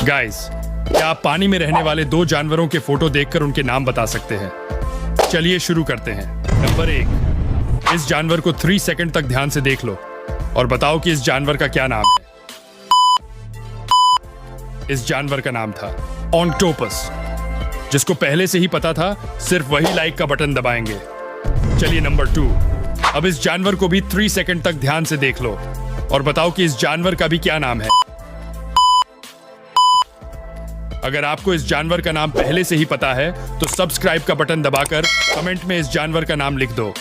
Guys, क्या आप पानी में रहने वाले 2 जानवरों के फोटो देखकर उनके नाम बता सकते हैं? चलिए शुरू करते हैं। नंबर 1, इस जानवर को 3 सेकंड तक ध्यान से देख लो और बताओ कि इस जानवर का क्या नाम है। इस जानवर का नाम था ऑक्टोपस। जिसको पहले से ही पता था, सिर्फ वही लाइक का बटन दबाएंगे। चलिए नंबर 2, अब इस जानवर को भी 3 सेकंड तक ध्यान से देख लो और बताओ कि इस जानवर का भी क्या नाम है। अगर आपको इस जानवर का नाम पहले से ही पता है तो सब्सक्राइब का बटन दबाकर कमेंट में इस जानवर का नाम लिख दो।